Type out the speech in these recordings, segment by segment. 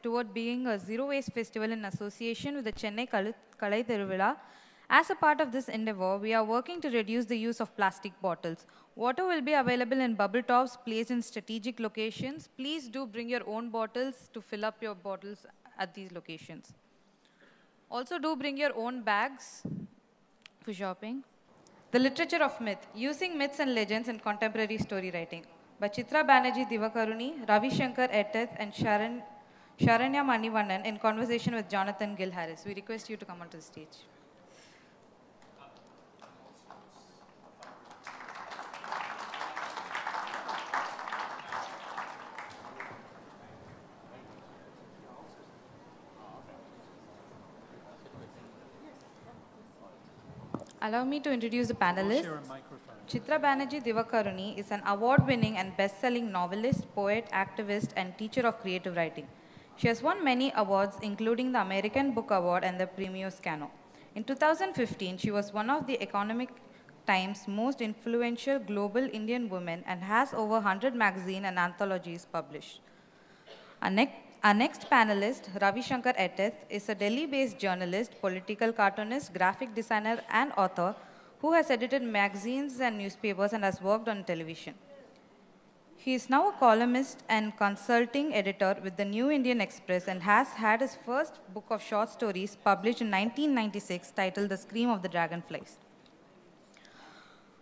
toward being a zero-waste festival in association with the Chennai Kalai Thiruvila. As a part of this endeavor, we are working to reduce the use of plastic bottles. Water will be available in bubble tops placed in strategic locations. Please do bring your own bottles to fill up your bottles at these locations. Also, do bring your own bags for shopping. The Literature of Myth, Using Myths and Legends in Contemporary Story Writing by Chitra, Banerjee, Divakaruni, Ravi, Shankar, Etteth, and Sharanya Manivannan in conversation with Jonathan Gill Harris. We request you to come onto the stage. Allow me to introduce the panelists. Chitra Banerjee Divakaruni is an award-winning and best-selling novelist, poet, activist, and teacher of creative writing. She has won many awards, including the American Book Award and the Premio Scano. In 2015, she was one of the Economic Times' most influential global Indian women and has over 100 magazines and anthologies published. Our next panelist, Ravi Shankar Etteth, is a Delhi-based journalist, political cartoonist, graphic designer, and author who has edited magazines and newspapers and has worked on television. He is now a columnist and consulting editor with the New Indian Express and has had his first book of short stories published in 1996 titled The Scream of the Dragonflies.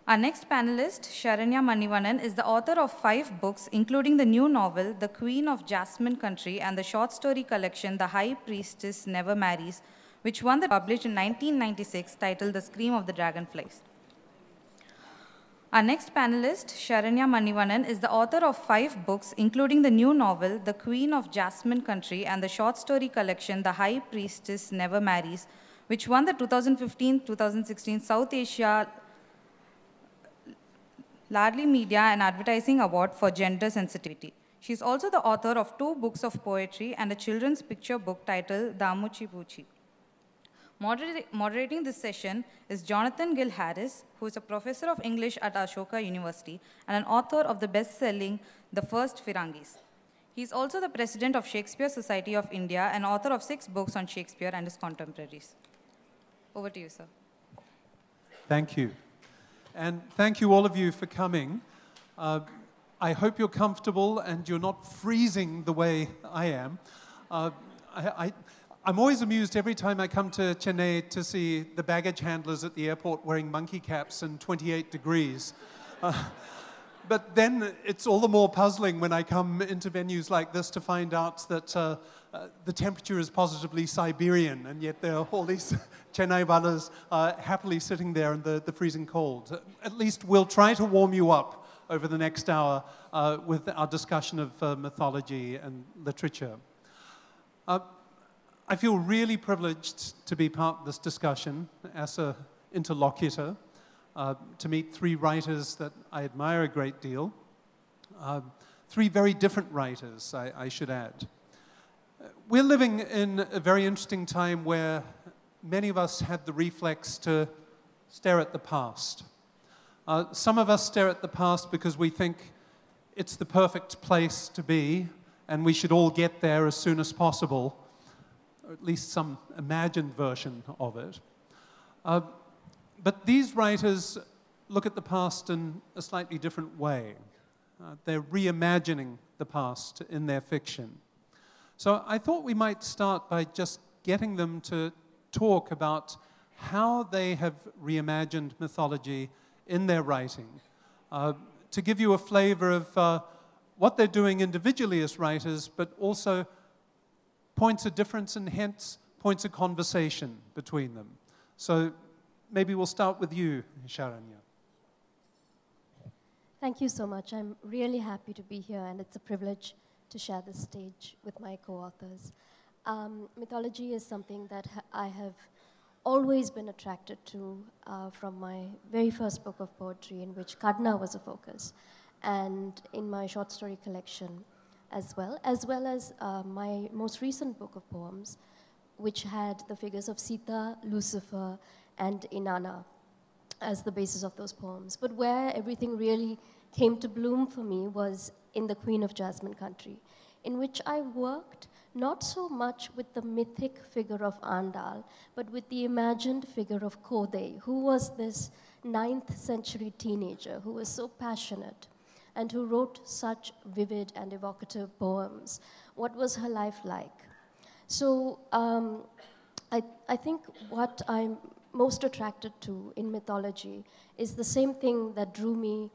Our next panelist, Sharanya Manivannan, is the author of 5 books, including the new novel, The Queen of Jasmine Country, and the short story collection, The High Priestess Never Marries, which won the published in 1996, titled The Scream of the Dragonflies. Our next panelist, Sharanya Manivannan, is the author of 5 books, including the new novel, The Queen of Jasmine Country, and the short story collection, The High Priestess Never Marries, which won the 2015-2016 South Asia Ladli Media and Advertising Award for Gender Sensitivity. She is also the author of 2 books of poetry and a children's picture book titled Damuchi Puchi. Moderating this session is Jonathan Gill Harris, who is a professor of English at Ashoka University and an author of the best-selling The First Firangis. He is also the president of Shakespeare Society of India and author of 6 books on Shakespeare and his contemporaries. Over to you, sir. Thank you. And thank you all of you for coming. I hope you're comfortable and you're not freezing the way I am. I'm always amused every time I come to Chennai to see the baggage handlers at the airport wearing monkey caps and 28 degrees. But then it's all the more puzzling when I come into venues like this to find out that the temperature is positively Siberian, and yet there are all these Chennai valas happily sitting there in the freezing cold. At least we'll try to warm you up over the next hour with our discussion of mythology and literature. I feel really privileged to be part of this discussion as an interlocutor, to meet 3 writers that I admire a great deal. 3 very different writers, I should add. We're living in a very interesting time where many of us have the reflex to stare at the past. Some of us stare at the past because we think it's the perfect place to be and we should all get there as soon as possible, or at least some imagined version of it. But these writers look at the past in a slightly different way. They're reimagining the past in their fiction. So I thought we might start by just getting them to talk about how they have reimagined mythology in their writing, to give you a flavor of what they're doing individually as writers, but also points of difference and hence points of conversation between them. So maybe we'll start with you, Sharanya. Thank you so much. I'm really happy to be here, and it's a privilege to share this stage with my co-authors. Mythology is something that I have always been attracted to from my very first book of poetry, in which Kadna was a focus, and in my short story collection as well as my most recent book of poems, which had the figures of Sita, Lucifer, and Inanna as the basis of those poems. But where everything really came to bloom for me was in The Queen of Jasmine Country, in which I worked not so much with the mythic figure of Andal, but with the imagined figure of Kodai, who was this 9th century teenager who was so passionate and who wrote such vivid and evocative poems. What was her life like? So I think what I'm most attracted to in mythology is the same thing that drew me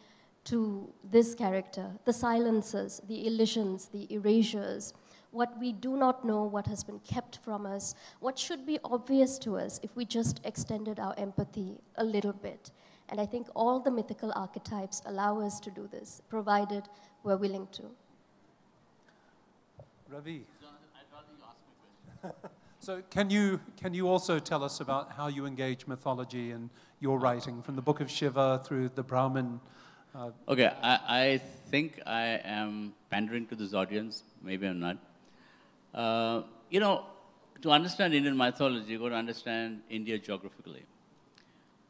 to this character: the silences, the elisions, the erasures, what we do not know, what has been kept from us, what should be obvious to us if we just extended our empathy a little bit. And I think all the mythical archetypes allow us to do this, provided we're willing to. Ravi. So can you also tell us about how you engage mythology in your writing, from the Book of Shiva through the Brahmin? Okay, I think I am pandering to this audience. Maybe I'm not. You know, to understand Indian mythology, you've got to understand India geographically.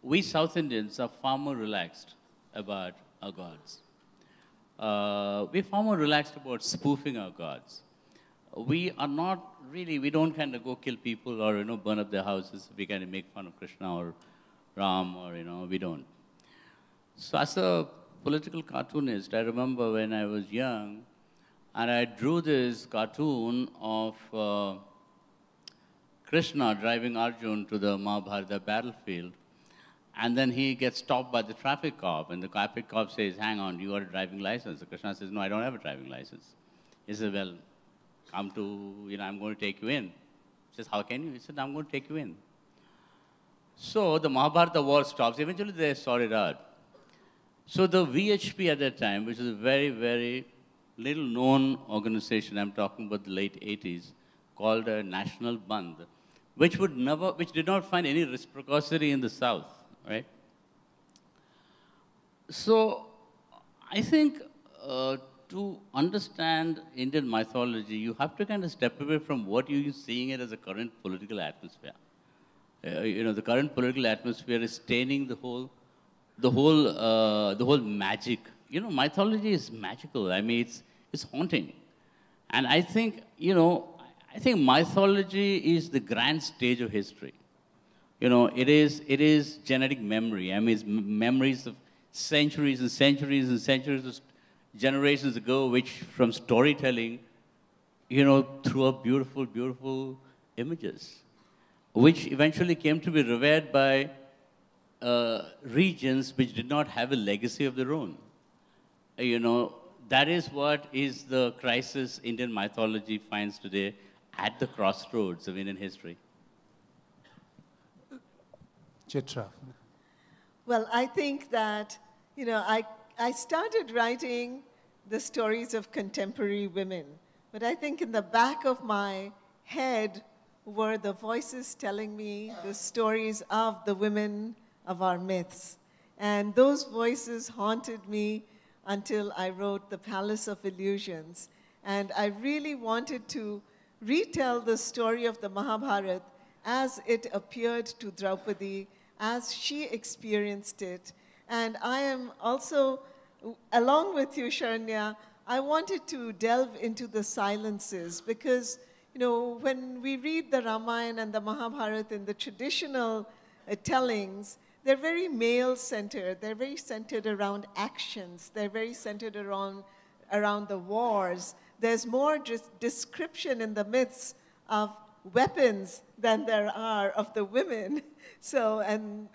We South Indians are far more relaxed about our gods. We're far more relaxed about spoofing our gods. We are not really, we don't kind of go kill people or, you know, burn up their houses. We kind of make fun of Krishna or Ram or, you know, we don't. So as a political cartoonist, I remember when I was young, and I drew this cartoon of Krishna driving Arjun to the Mahabharata battlefield. And then he gets stopped by the traffic cop, and the traffic cop says, hang on, you got a driving license? So Krishna says, no, I don't have a driving license. He says, well, come to, you know, I'm going to take you in. He says, how can you? He said, I'm going to take you in. So the Mahabharata war stops. Eventually they sort it out. So the VHP at that time, which is a very, very little known organization, I'm talking about the late 80s, called a National Bandh, which did not find any reciprocity in the South, right? So I think to understand Indian mythology, you have to kind of step away from what you're seeing it as a current political atmosphere. You know, the current political atmosphere is staining the whole magic. You know, mythology is magical. I mean, it's haunting. And I think, you know, I think mythology is the grand stage of history. You know, it is genetic memory. I mean, it's memories of centuries and centuries and centuries of generations ago, which from storytelling, you know, threw up beautiful, beautiful images, which eventually came to be revered by regions which did not have a legacy of their own. You know, that is what is the crisis Indian mythology finds today at the crossroads of Indian history. Chitra. Well, I think that, you know, I started writing the stories of contemporary women, but I think in the back of my head were the voices telling me the stories of the women of our myths. And those voices haunted me until I wrote The Palace of Illusions. And I really wanted to retell the story of the Mahabharata as it appeared to Draupadi, as she experienced it. And I am also, along with you, Sharanya, I wanted to delve into the silences because, you know, when we read the Ramayana and the Mahabharata in the traditional tellings, they're very male-centered. They're very centered around actions. They're very centered around the wars. There's more description in the myths of weapons than there are of the women. So, and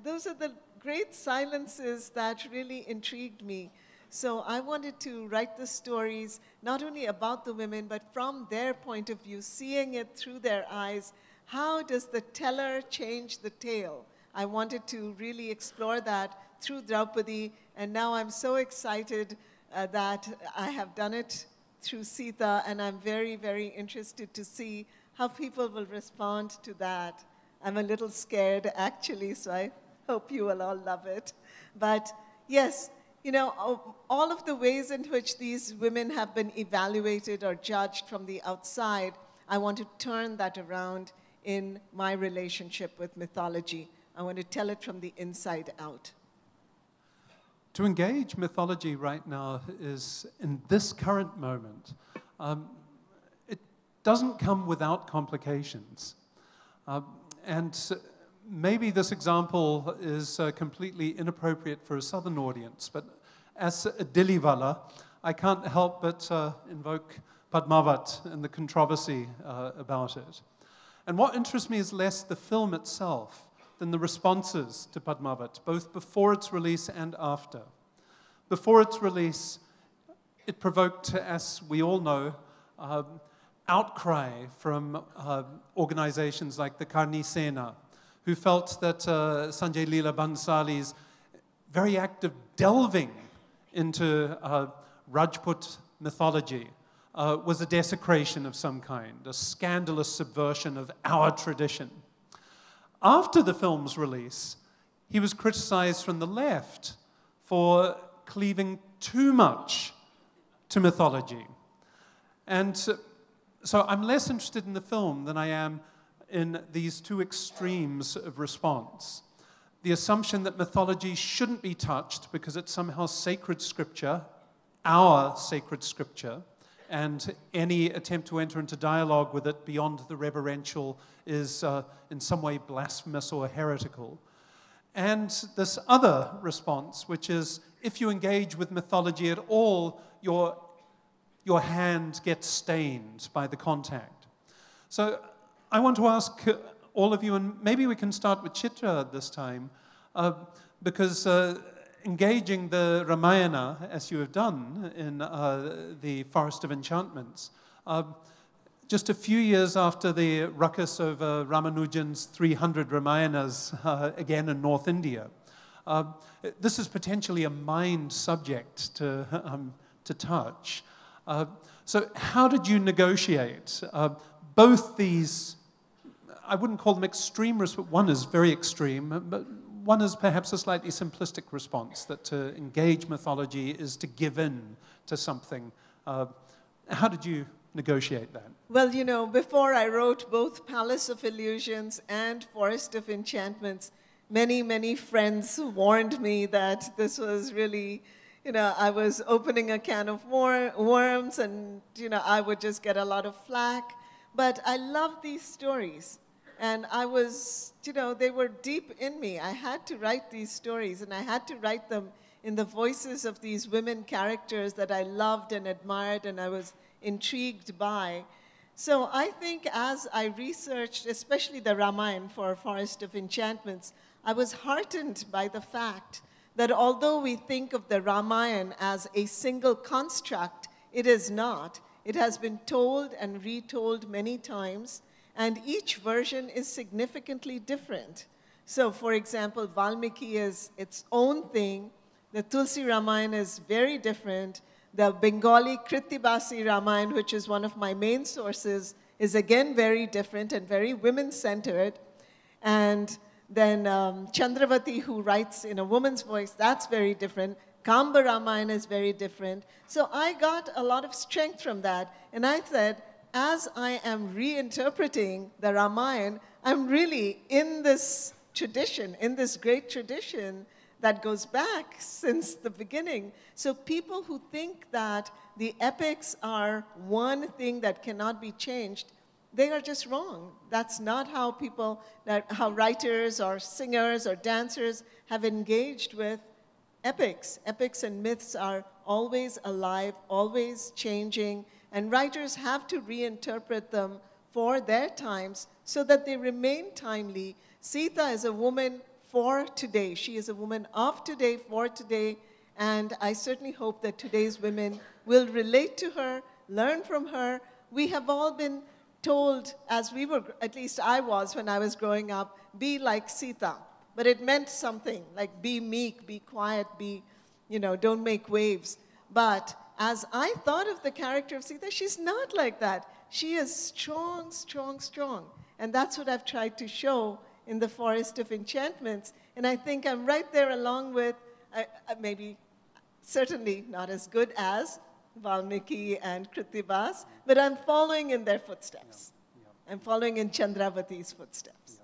those are the great silences that really intrigued me. So I wanted to write the stories not only about the women, but from their point of view, seeing it through their eyes. How does the teller change the tale? I wanted to really explore that through Draupadi, and now I'm so excited that I have done it through Sita, and I'm very, very interested to see how people will respond to that. I'm a little scared, actually, so I hope you will all love it. But yes, you know, all of the ways in which these women have been evaluated or judged from the outside, I want to turn that around in my relationship with mythology. I want to tell it from the inside out. To engage mythology right now is, in this current moment, doesn't come without complications. And maybe this example is completely inappropriate for a southern audience, but as a Dilivala, I can't help but invoke Padmavat and the controversy about it. And what interests me is less the film itself than the responses to Padmavat, both before its release and after. Before its release, it provoked, as we all know, outcry from organizations like the Karni Sena, who felt that Sanjay Leela Bhansali's very act of delving into Rajput mythology was a desecration of some kind, a scandalous subversion of our tradition. After the film's release, he was criticized from the left for cleaving too much to mythology. And so I'm less interested in the film than I am in these two extremes of response. The assumption that mythology shouldn't be touched because it's somehow sacred scripture, our sacred scripture, and any attempt to enter into dialogue with it beyond the reverential is in some way blasphemous or heretical. And this other response, which is if you engage with mythology at all, your hand gets stained by the contact. So I want to ask all of you, and maybe we can start with Chitra this time, because engaging the Ramayana, as you have done in the Forest of Enchantments, just a few years after the ruckus over Ramanujan's 300 Ramayanas, again in North India, this is potentially a mined subject to touch. So how did you negotiate both these, I wouldn't call them extreme, but one is very extreme, but one is perhaps a slightly simplistic response, that to engage mythology is to give in to something. How did you negotiate that? Well, you know, before I wrote both Palace of Illusions and Forest of Enchantments, many, many friends warned me that this was really, you know, I was opening a can of worms and, you know, I would just get a lot of flack. But I love these stories. And I was, you know, they were deep in me. I had to write these stories, and I had to write them in the voices of these women characters that I loved and admired and I was intrigued by. So I think as I researched, especially the Ramayana for Forest of Enchantments, I was heartened by the fact that although we think of the Ramayana as a single construct, it is not. It has been told and retold many times, and each version is significantly different. So, for example, Valmiki is its own thing. The Tulsi Ramayana is very different. The Bengali Kritibasi Ramayana, which is one of my main sources, is again very different and very women-centered. And then Chandravati, who writes in a woman's voice, that's very different. Kamba Ramayana is very different. So I got a lot of strength from that. And I said, as I am reinterpreting the Ramayana, I'm really in this tradition, in this great tradition that goes back since the beginning. So people who think that the epics are one thing that cannot be changed, they are just wrong. That's not how people, how writers or singers or dancers have engaged with epics. Epics and myths are always alive, always changing, and writers have to reinterpret them for their times so that they remain timely. Sita is a woman for today. She is a woman of today, for today, and I certainly hope that today's women will relate to her, learn from her. We have all been told, as we were, at least I was when I was growing up, be like Sita. But it meant something, like be meek, be quiet, be, you know, don't make waves. But as I thought of the character of Sita, she's not like that. She is strong, strong, strong. And that's what I've tried to show in the Forest of Enchantments. And I think I'm right there along with, maybe certainly not as good as Valmiki and Kritibas, but I'm following in their footsteps. I'm following in Chandravati's footsteps.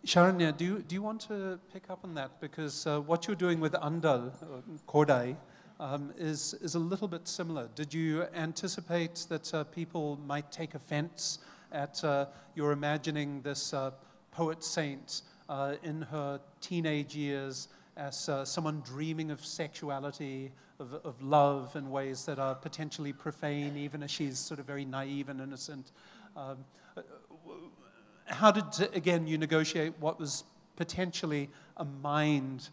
Sharanya, do you want to pick up on that? Because what you're doing with Andal, Kodai, is a little bit similar. Did you anticipate that people might take offense at your imagining this poet saint in her teenage years as someone dreaming of sexuality, of love in ways that are potentially profane, even as she's sort of very naive and innocent? How did, again, you negotiate what was potentially a mind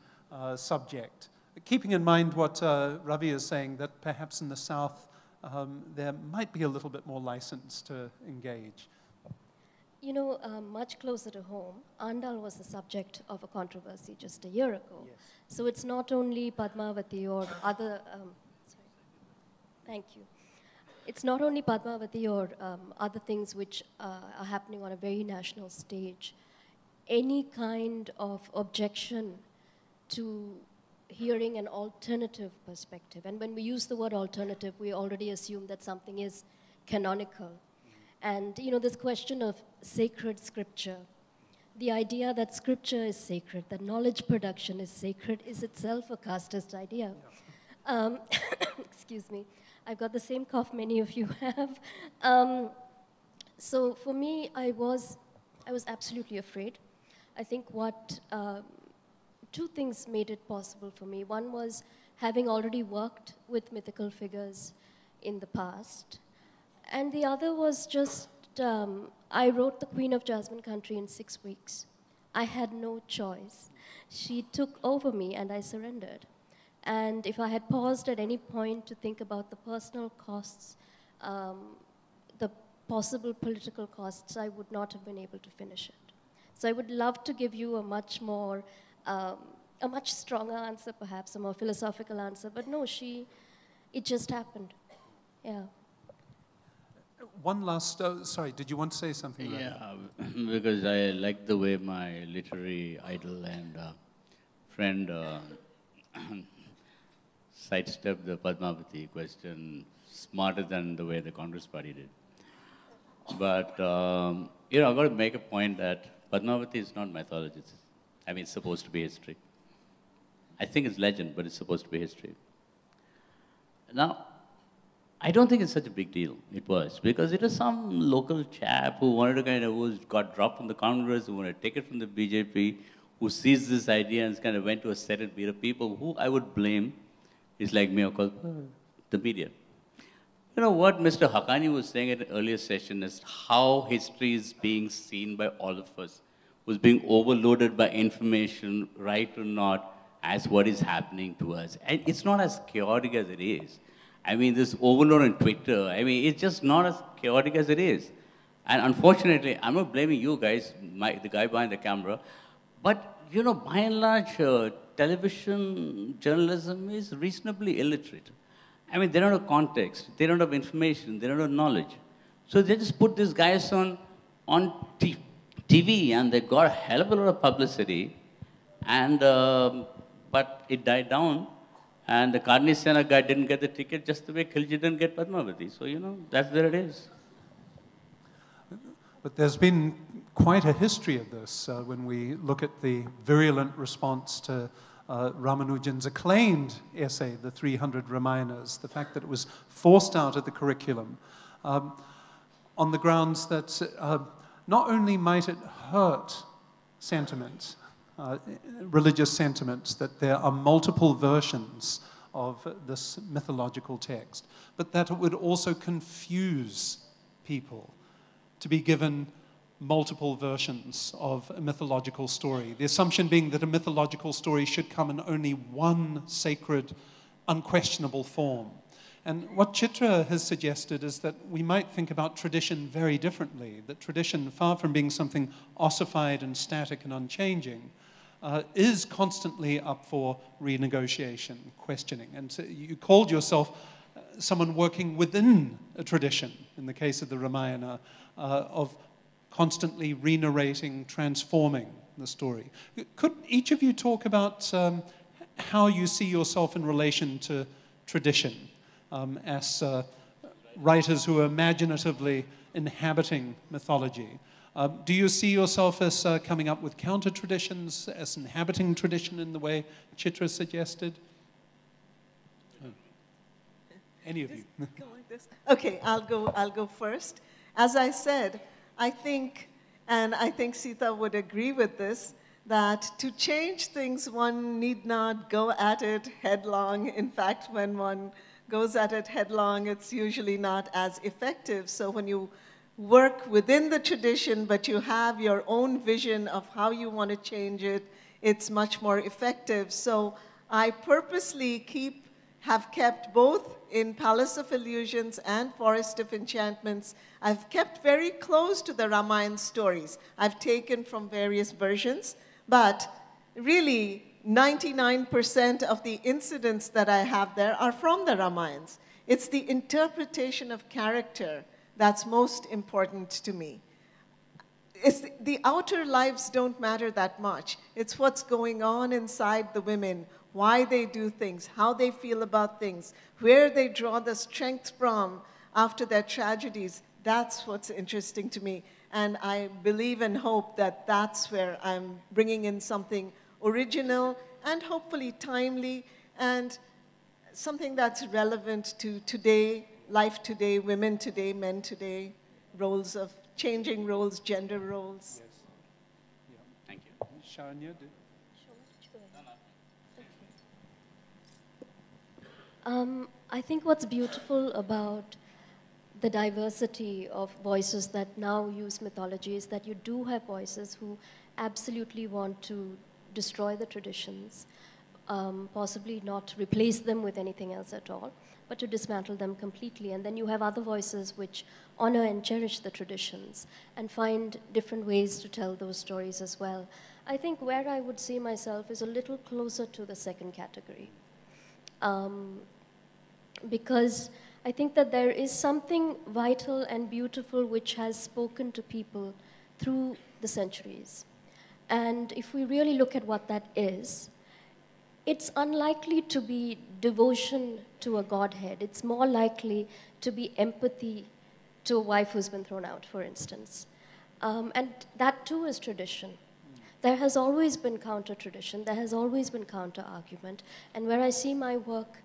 subject? Keeping in mind what Ravi is saying, that perhaps in the South there might be a little bit more license to engage. You know, much closer to home, Andal was the subject of a controversy just a year ago. Yes. So it's not only Padmavati or other, sorry. Thank you. It's not only Padmavati or other things which are happening on a very national stage. Any kind of objection to hearing an alternative perspective, and when we use the word alternative, we already assume that something is canonical. And you know, this question of sacred scripture, the idea that scripture is sacred, that knowledge production is sacred, is itself a casteist idea. Excuse me. I've got the same cough many of you have. So for me, I was absolutely afraid. I think two things made it possible for me. One was having already worked with mythical figures in the past. And the other was just, I wrote The Queen of Jasmine Country in 6 weeks. I had no choice. She took over me and I surrendered. And if I had paused at any point to think about the personal costs, the possible political costs, I would not have been able to finish it. So I would love to give you a much more, a much stronger answer perhaps, a more philosophical answer, but no, it just happened, yeah. One last, sorry, did you want to say something? Yeah, because I like the way my literary idol and friend sidestepped the Padmavati question smarter than the way the Congress party did. But, you know, I've got to make a point that Padmavati is not mythology. I mean, it's supposed to be history. I think it's legend, but it's supposed to be history. Now, I don't think it's such a big deal. It was, because it was some local chap who wanted to who got dropped from the Congress, who wanted to take it from the BJP, who seized this idea and kind of went to a set and beat up people who I would blame is like mea culpa, the media. You know what Mr. Haqqani was saying at an earlier session is how history is being seen by all of us, was being overloaded by information, right or not, as what is happening to us. And it's not as chaotic as it is. I mean, this overload on Twitter, I mean, it's just not as chaotic as it is. And unfortunately, I'm not blaming you guys, the guy behind the camera, but, you know, by and large, television journalism is reasonably illiterate. I mean, they don't have context, they don't have information, they don't have knowledge. So they just put these guys on TV and they got a hell of a lot of publicity, and, but it died down. And the Karni Sena guy didn't get the ticket just the way Khilji didn't get Padmavati. So, you know, that's where it is. But there's been quite a history of this when we look at the virulent response to Ramanujan's acclaimed essay, The 300 Ramayanas, the fact that it was forced out of the curriculum on the grounds that not only might it hurt sentiment, religious sentiments, that there are multiple versions of this mythological text, but that it would also confuse people to be given multiple versions of a mythological story. The assumption being that a mythological story should come in only one sacred, unquestionable form. And what Chitra has suggested is that we might think about tradition very differently, that tradition, far from being something ossified and static and unchanging, is constantly up for renegotiation, questioning. And so you called yourself someone working within a tradition, in the case of the Ramayana, of constantly re-narrating, transforming the story. Could each of you talk about how you see yourself in relation to tradition as writers who are imaginatively inhabiting mythology? Do you see yourself as coming up with counter-traditions, as inhabiting tradition in the way Chitra suggested? Any of you. Go like this. Okay, I'll go first. As I said, I think, and I think Sita would agree with this, that to change things, one need not go at it headlong. In fact, when one goes at it headlong, it's usually not as effective. So when you work within the tradition, but you have your own vision of how you want to change it, it's much more effective. So I purposely have kept both in Palace of Illusions and Forest of Enchantments, I've kept very close to the Ramayana stories. I've taken from various versions, but really 99% of the incidents that I have there are from the Ramayans. It's the interpretation of character that's most important to me. The outer lives don't matter that much. It's what's going on inside the women, why they do things, how they feel about things, where they draw the strength from after their tragedies. That's what's interesting to me. And I believe and hope that that's where I'm bringing in something original and hopefully timely and something that's relevant to today, life today, women today, men today, roles of changing roles, gender roles. Yes. Yeah. Thank you. Sharanya, I think what's beautiful about the diversity of voices that now use mythology is that you do have voices who absolutely want to destroy the traditions, possibly not replace them with anything else at all, but to dismantle them completely. And then you have other voices which honor and cherish the traditions and find different ways to tell those stories as well. I think where I would see myself is a little closer to the second category. Because I think that there is something vital and beautiful which has spoken to people through the centuries. And if we really look at what that is, it's unlikely to be devotion to a godhead. It's more likely to be empathy to a wife who's been thrown out, for instance. And that too is tradition. There has always been counter-tradition. There has always been counter-argument. And where I see my work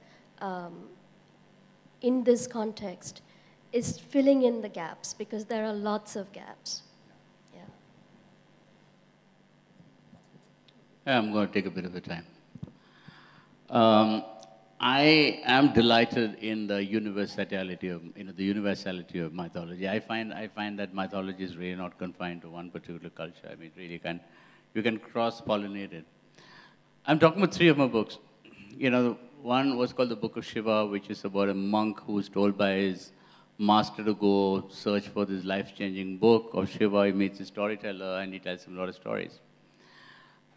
in this context is filling in the gaps, because there are lots of gaps. Yeah. I'm going to take a bit of a time. I am delighted in the universality of mythology. I find that mythology is really not confined to one particular culture. I mean, really you can cross-pollinate it. I'm talking about 3 of my books. You know, one was called the Book of Shiva, which is about a monk who is told by his master to go search for this life-changing book of Shiva. He meets a storyteller and he tells him a lot of stories.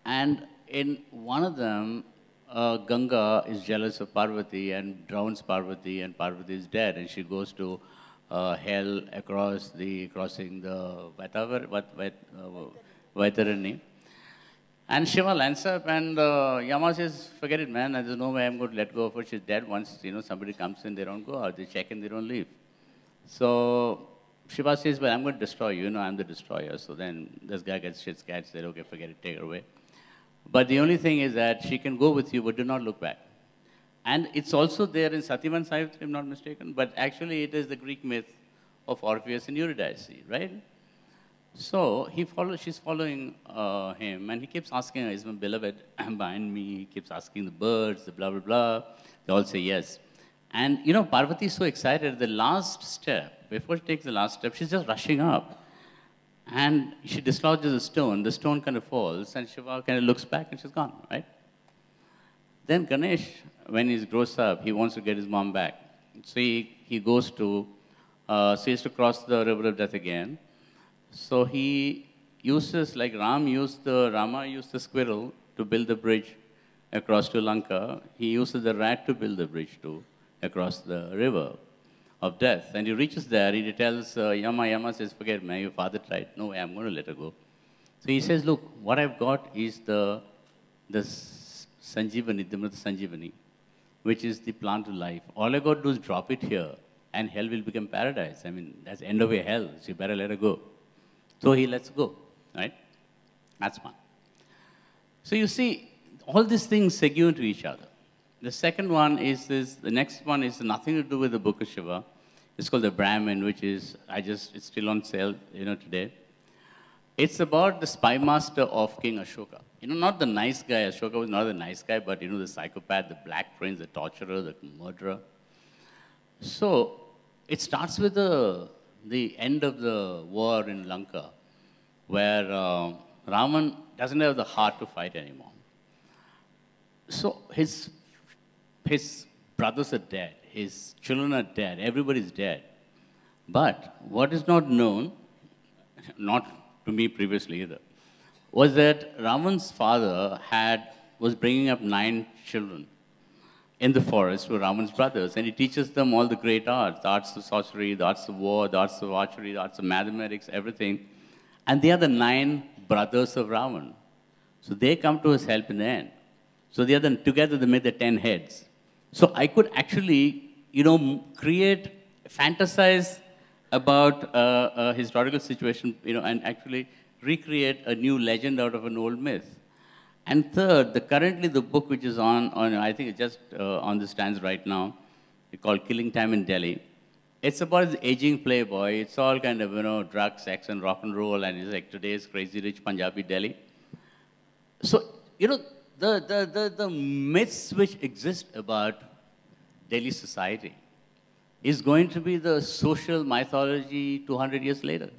And in one of them, Ganga is jealous of Parvati and drowns Parvati, and Parvati is dead, and she goes to hell crossing the Vaitarani. And Shiva lands up, and Yama says, forget it, man, there's no way I'm going to let go of her. She's dead. Once, somebody comes in, they don't go out. They check in, they don't leave. So Shiva says, well, I'm going to destroy you. I'm the destroyer. So then this guy gets shit scared, said, okay, forget it, take her away. But the only thing is that she can go with you, but do not look back. And it's also there in Satyavan Savitri, if I'm not mistaken, but actually it is the Greek myth of Orpheus and Eurydice, right? So she's following him, and he keeps asking her, is my beloved behind me? He keeps asking the birds, the blah, blah, blah. They all say yes. And, Parvati is so excited. The last step, before she takes the last step, she's just rushing up. And she dislodges a stone. The stone kind of falls, and Shiva kind of looks back, and she's gone, right? Then Ganesh, when he grows up, he wants to get his mom back. So he goes to, so he has to cross the river of death again. So he uses, like Rama used the squirrel to build the bridge across to Lanka. He uses the rat to build the bridge across the river of death. And he reaches there, he tells Yama says, forget me, your father tried. No way, I'm going to let her go. So he says, look, what I've got is the Sanjivani, the Mrita Sanjivani, which is the plant of life. All I got to do is drop it here, and hell will become paradise. I mean, that's the end of your hell, so you better let her go. So he lets go, right? That's one. So you see, all these things segue into each other. The second one is this, the next one is nothing to do with the Book of Shiva. It's called the Brahmin, which is, it's still on sale, today. It's about the spy master of King Ashoka. Not the nice guy. Ashoka was not the nice guy, but the psychopath, the black prince, the torturer, the murderer. So it starts with the end of the war in Lanka, where Raman doesn't have the heart to fight anymore. So his brothers are dead, his children are dead, everybody's dead. But what is not known, not to me previously either, was that Raman's father was bringing up 9 children in the forest with Raman's brothers, and he teaches them all the great arts, the arts of sorcery, the arts of war, the arts of archery, the arts of mathematics, everything. And they are the 9 brothers of Raman. So they come to his help in the end. So they are together they make the 10 heads. So I could actually, fantasize about a historical situation, and actually recreate a new legend out of an old myth. And third, currently the book which is on I think it's just on the stands right now, it's called Killing Time in Delhi. It's about the aging playboy. It's all kind of, drugs, sex, and rock and roll, and it's like today's crazy rich Punjabi Delhi. So, the myths which exist about Delhi society is going to be the social mythology 200 years later,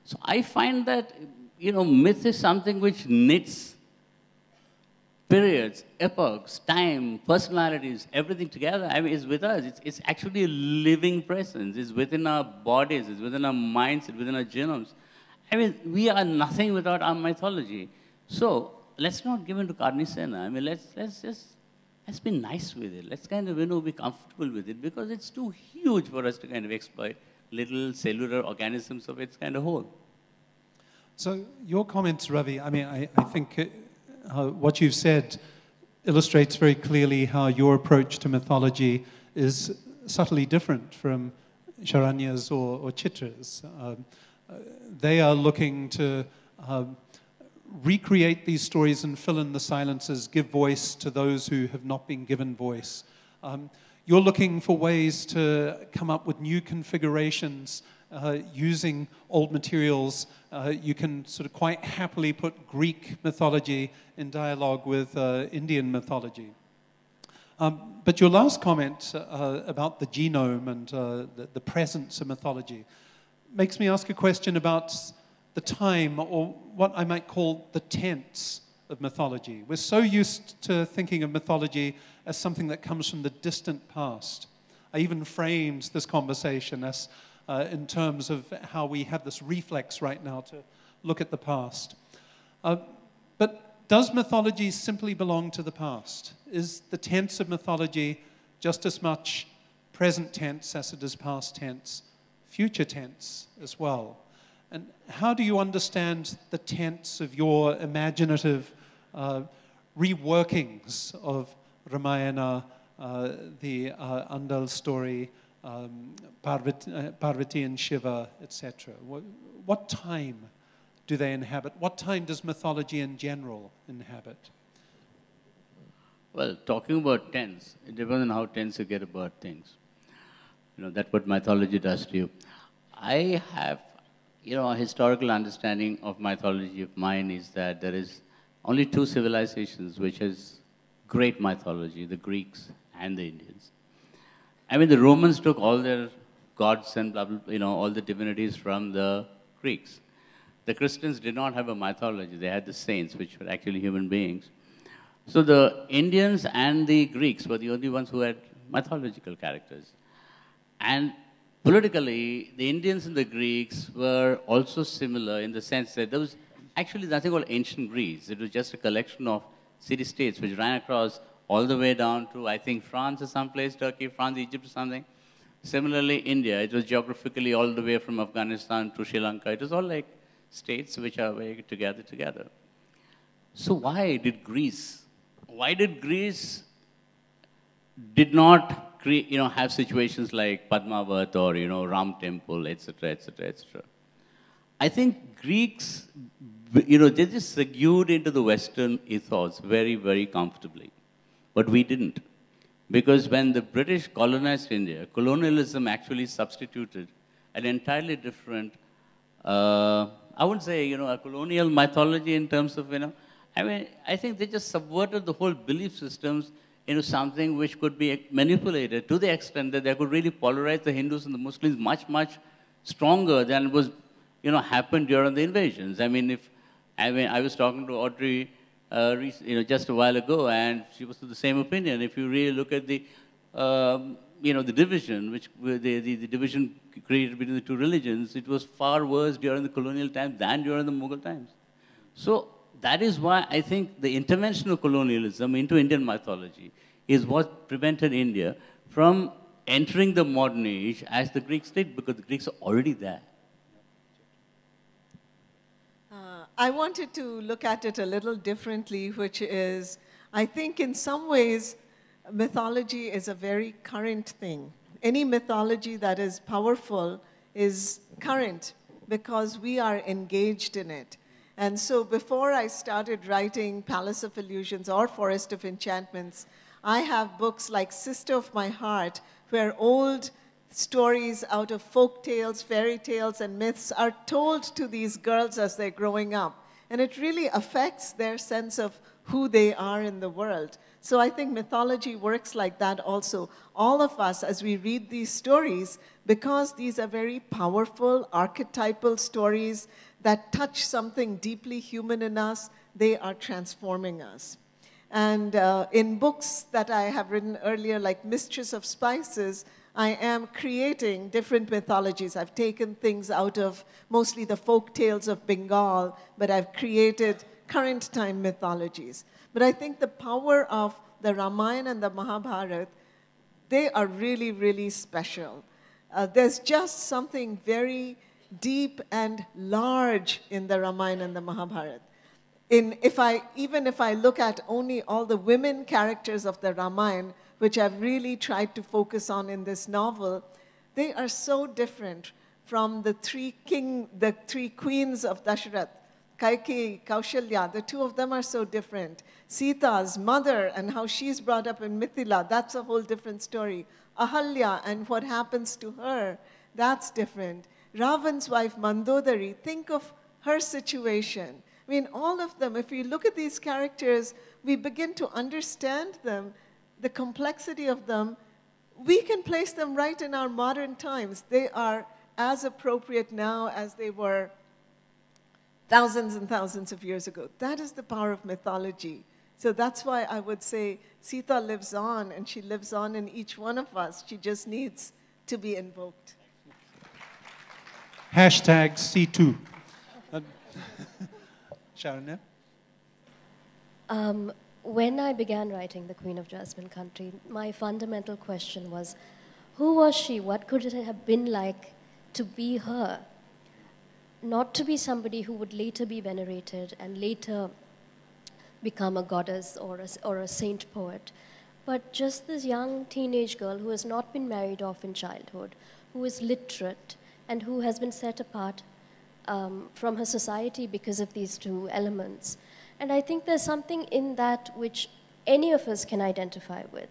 So I find that, myth is something which knits periods, epochs, time, personalities, everything together. I mean, it's with us. It's actually a living presence. It's within our bodies. It's within our minds. It's within our genomes. I mean, we are nothing without our mythology. So let's not give in to Karnisena. I mean, let's be nice with it. Let's kind of, be comfortable with it, because it's too huge for us to kind of exploit little cellular organisms of its kind of whole. So your comments, Ravi, I mean, I think what you've said illustrates very clearly how your approach to mythology is subtly different from Sharanya's or Chitra's. They are looking to recreate these stories and fill in the silences, give voice to those who have not been given voice. You're looking for ways to come up with new configurations using old materials. You can sort of quite happily put Greek mythology in dialogue with Indian mythology. But your last comment about the genome and the presence of mythology makes me ask a question about the time, or what I might call the tense of mythology. We're so used to thinking of mythology as something that comes from the distant past. I even framed this conversation as in terms of how we have this reflex right now to look at the past. But does mythology simply belong to the past? Is the tense of mythology just as much present tense as it is past tense, future tense as well? And how do you understand the tense of your imaginative reworkings of Ramayana, the Andal story, Parvati and Shiva, etc.? What time do they inhabit? What time does mythology in general inhabit? Well, talking about tense, it depends on how tense you get about things. That's what mythology does to you. I have, a historical understanding of mythology of mine is that there is only 2 civilizations which has great mythology, the Greeks and the Indians. I mean, the Romans took all their gods and blah, blah, all the divinities from the Greeks. The Christians did not have a mythology. They had the saints, which were actually human beings. So the Indians and the Greeks were the only ones who had mythological characters. And politically, the Indians and the Greeks were also similar in the sense that there was actually nothing called ancient Greece. It was just a collection of city-states which ran across all the way down to, I think, France or someplace, Turkey, France, Egypt or something. Similarly, India, it was geographically all the way from Afghanistan to Sri Lanka. It was all like states which are very together. So why did Greece did not create, have situations like Padmavat or, Ram Temple, etc., etc., etc.? I think Greeks, they just segued into the Western ethos very, very comfortably. but we didn't. Because when the British colonized India, colonialism actually substituted an entirely different, I would say, a colonial mythology in terms of, I think they just subverted the whole belief systems into something which could be manipulated to the extent that they could really polarize the Hindus and the Muslims much, much stronger than was, happened during the invasions. I was talking to Audrey, just a while ago, and she was of the same opinion. If you really look at the, the division, the division created between the two religions, it was far worse during the colonial times than during the Mughal times. So that is why I think the intervention of colonialism into Indian mythology is what prevented India from entering the modern age as the Greek state, because the Greeks are already there. I wanted to look at it a little differently, which is, I think in some ways, mythology is a very current thing. Any mythology that is powerful is current because we are engaged in it. And so before I started writing Palace of Illusions or Forest of Enchantments, I have books like Sister of My Heart, where old stories out of folk tales, fairy tales, and myths are told to these girls as they're growing up. And it really affects their sense of who they are in the world. So I think mythology works like that also. All of us, as we read these stories, because these are very powerful, archetypal stories that touch something deeply human in us, they are transforming us. And in books that I have written earlier, like Mistress of Spices, I am creating different mythologies. I've taken things out of mostly the folk tales of Bengal, but I've created current time mythologies. But I think the power of the Ramayana and the Mahabharata, they are really, really special. There's just something very deep and large in the Ramayana and the Mahabharata. Even if I look at only all the women characters of the Ramayana, which I've really tried to focus on in this novel, they are so different from the three queens of Dasharath. Kaikeyi, Kaushalya, the two of them are so different. Sita's mother and how she's brought up in Mithila, that's a whole different story. Ahalya and what happens to her, that's different. Ravan's wife, Mandodari, think of her situation. I mean, all of them, if we look at these characters, we begin to understand them, the complexity of them. We can place them right in our modern times. They are as appropriate now as they were thousands and thousands of years ago. That is the power of mythology. So that's why I would say Sita lives on, and she lives on in each one of us. She just needs to be invoked. Hashtag C2. Sharanya? When I began writing The Queen of Jasmine Country, my fundamental question was, who was she? What could it have been like to be her? Not to be somebody who would later be venerated and later become a goddess or a saint poet, but just this young teenage girl who has not been married off in childhood, who is literate, and who has been set apart from her society because of these two elements. And I think there's something in that which any of us can identify with.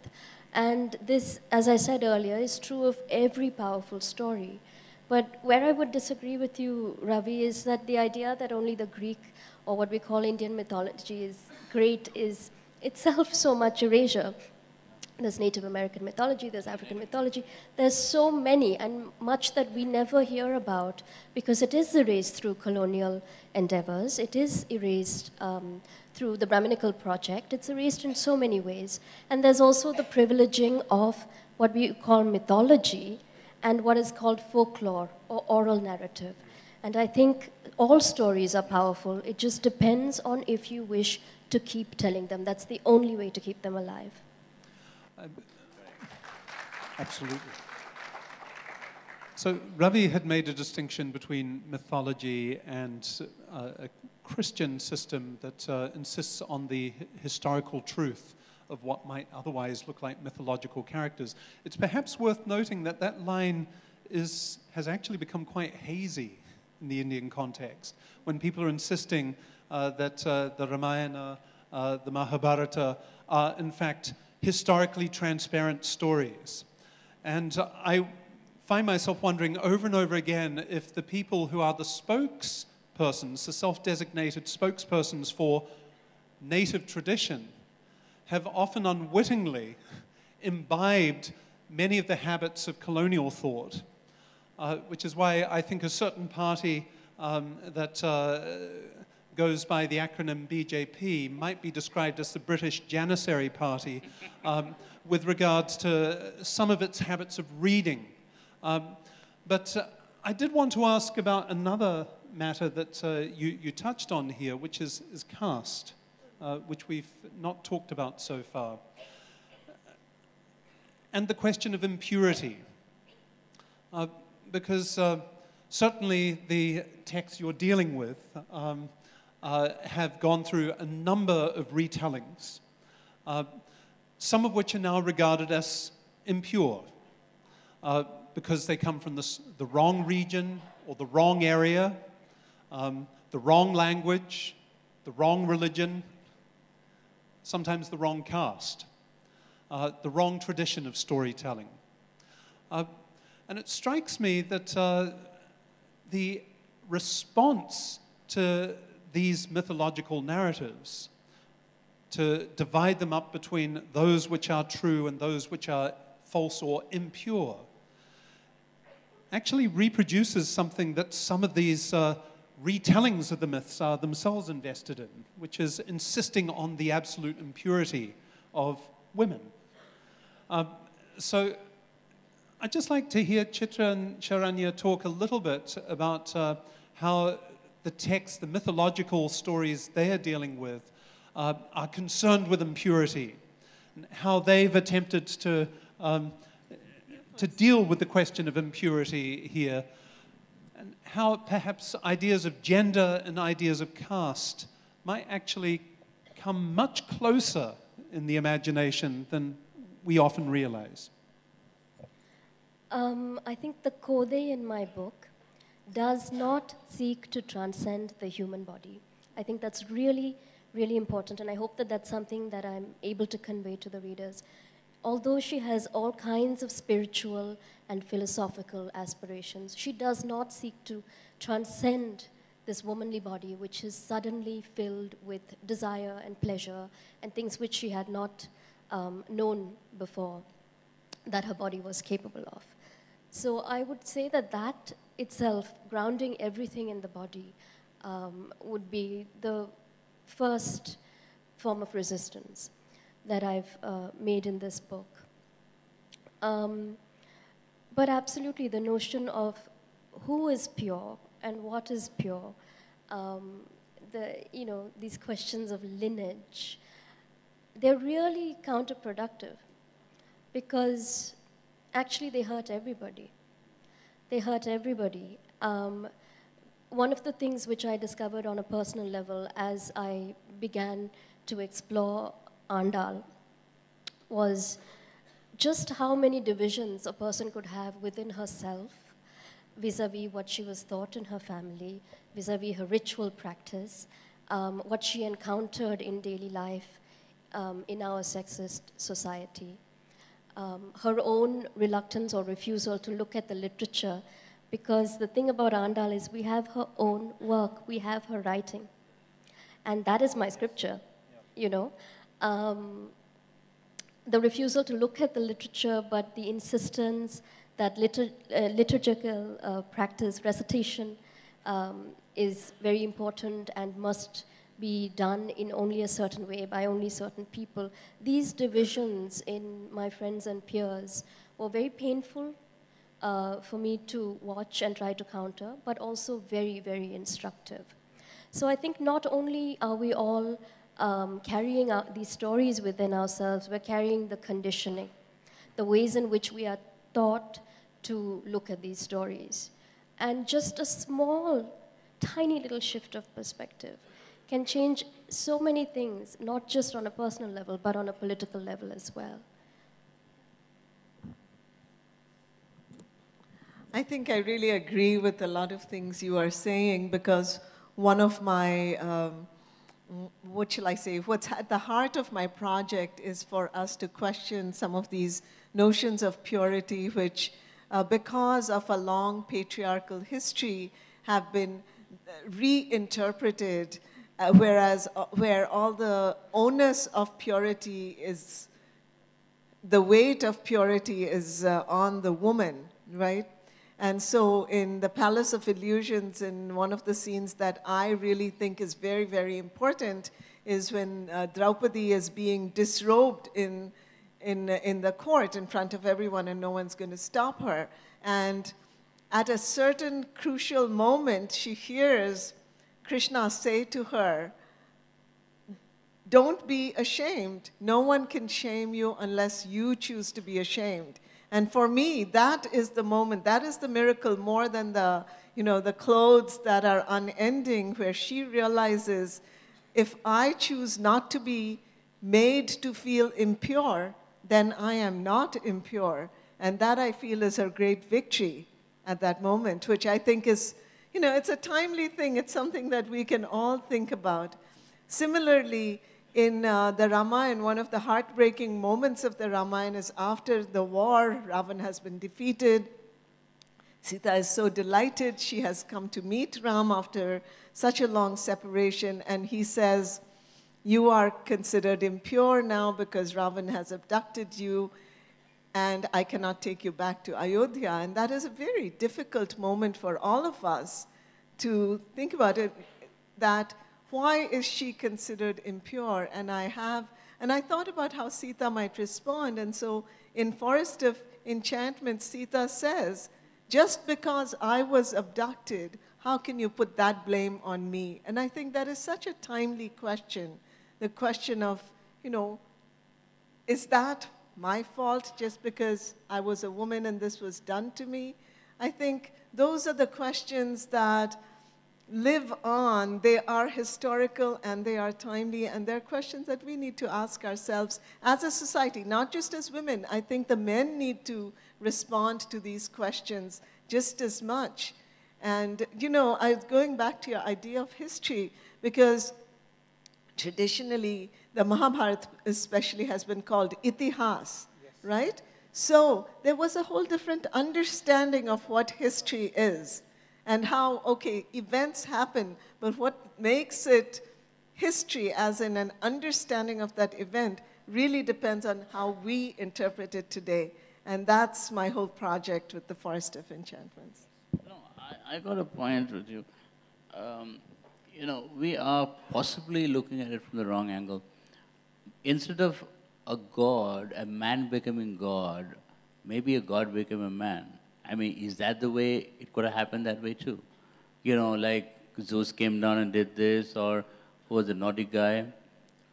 And this, as I said earlier, is true of every powerful story. But where I would disagree with you, Ravi, is that the idea that only the Greek, or what we call Indian mythology, is great is itself so much erasure. There's Native American mythology, there's African mythology. There's so many, and much that we never hear about, because it is erased through colonial endeavors. It is erased through the Brahminical project. It's erased in so many ways. And there's also the privileging of what we call mythology and what is called folklore or oral narrative. And I think all stories are powerful. It just depends on if you wish to keep telling them. That's the only way to keep them alive. Absolutely. So Ravi had made a distinction between mythology and a Christian system that insists on the historical truth of what might otherwise look like mythological characters. It's perhaps worth noting that that line has actually become quite hazy in the Indian context, when people are insisting that the Ramayana, the Mahabharata are in fact historically transparent stories. And I find myself wondering over and over again if the people who are the spokespersons, the self-designated spokespersons for native tradition, have often unwittingly imbibed many of the habits of colonial thought, which is why I think a certain party that goes by the acronym BJP might be described as the British Janissary Party with regards to some of its habits of reading. But I did want to ask about another matter that you touched on here, which is caste, which we've not talked about so far. And the question of impurity. Because certainly the texts you're dealing with have gone through a number of retellings, some of which are now regarded as impure, because they come from the wrong region or the wrong area, the wrong language, the wrong religion, sometimes the wrong caste, the wrong tradition of storytelling. And it strikes me that the response to these mythological narratives, to divide them up between those which are true and those which are false or impure, actually reproduces something that some of these retellings of the myths are themselves invested in, which is insisting on the absolute impurity of women. So I'd just like to hear Chitra and Sharanya talk a little bit about how the text, the mythological stories they are dealing with, are concerned with impurity, and how they've attempted to deal with the question of impurity here, and how perhaps ideas of gender and ideas of caste might actually come much closer in the imagination than we often realize. I think the Kode in my book does not seek to transcend the human body. I think that's really, really important, and I hope that that's something that I'm able to convey to the readers. Although she has all kinds of spiritual and philosophical aspirations, she does not seek to transcend this womanly body, which is suddenly filled with desire and pleasure and things which she had not known before that her body was capable of. So I would say that that itself, grounding everything in the body, would be the first form of resistance that I've made in this book. But absolutely, the notion of who is pure and what is pure, these questions of lineage, they're really counterproductive because actually they hurt everybody. They hurt everybody. One of the things which I discovered on a personal level as I began to explore Andal was just how many divisions a person could have within herself vis-a-vis what she was taught in her family, vis-a-vis her ritual practice, what she encountered in daily life in our sexist society, her own reluctance or refusal to look at the literature, because the thing about Andal is we have her own work, we have her writing, and that is my scripture, you know. The refusal to look at the literature, but the insistence that liturgical practice, recitation, is very important and must be done in only a certain way, by only certain people. These divisions in my friends and peers were very painful for me to watch and try to counter, but also very, very instructive. So I think not only are we all carrying out these stories within ourselves, we're carrying the conditioning, the ways in which we are taught to look at these stories. And just a small, tiny little shift of perspective can change so many things, not just on a personal level, but on a political level as well. I think I really agree with a lot of things you are saying, because one of my what shall I say, what's at the heart of my project is for us to question some of these notions of purity, which, because of a long patriarchal history, have been reinterpreted, where all the onus of purity is, the weight of purity is on the woman, right? And so in the Palace of Illusions, in one of the scenes that I really think is very, very important is when Draupadi is being disrobed in the court in front of everyone, and no one's going to stop her. And at a certain crucial moment, she hears Krishna say to her, "Don't be ashamed. No one can shame you unless you choose to be ashamed." And for me, that is the moment, that is the miracle more than the, the clothes that are unending, where she realizes, if I choose not to be made to feel impure, then I am not impure. And that, I feel, is her great victory at that moment, which I think is, it's a timely thing. It's something that we can all think about. Similarly, in the Ramayana, one of the heartbreaking moments of the Ramayana is after the war, Ravan has been defeated. Sita is so delighted. She has come to meet Ram after such a long separation, and he says, "You are considered impure now because Ravan has abducted you, and I cannot take you back to Ayodhya." And that is a very difficult moment for all of us to think about it, that why is she considered impure? And I thought about how Sita might respond. And so in Forest of Enchantment, Sita says, "Just because I was abducted, how can you put that blame on me?" And I think that is such a timely question. The question of, is that my fault just because I was a woman and this was done to me? I think those are the questions that live on. They are historical and they are timely, and they're questions that we need to ask ourselves as a society, not just as women. I think the men need to respond to these questions just as much. And, I was going back to your idea of history, because traditionally, the Mahabharata especially has been called itihas, right? So there was a whole different understanding of what history is. And how, okay, events happen, but what makes it history, as in an understanding of that event, really depends on how we interpret it today. And that's my whole project with the Forest of Enchantments. No, I got a point with you. We are possibly looking at it from the wrong angle. Instead of a god, a man becoming God, maybe a god became a man. I mean, is that the way it could have happened that way too? Like Zeus came down and did this, or who was the naughty guy?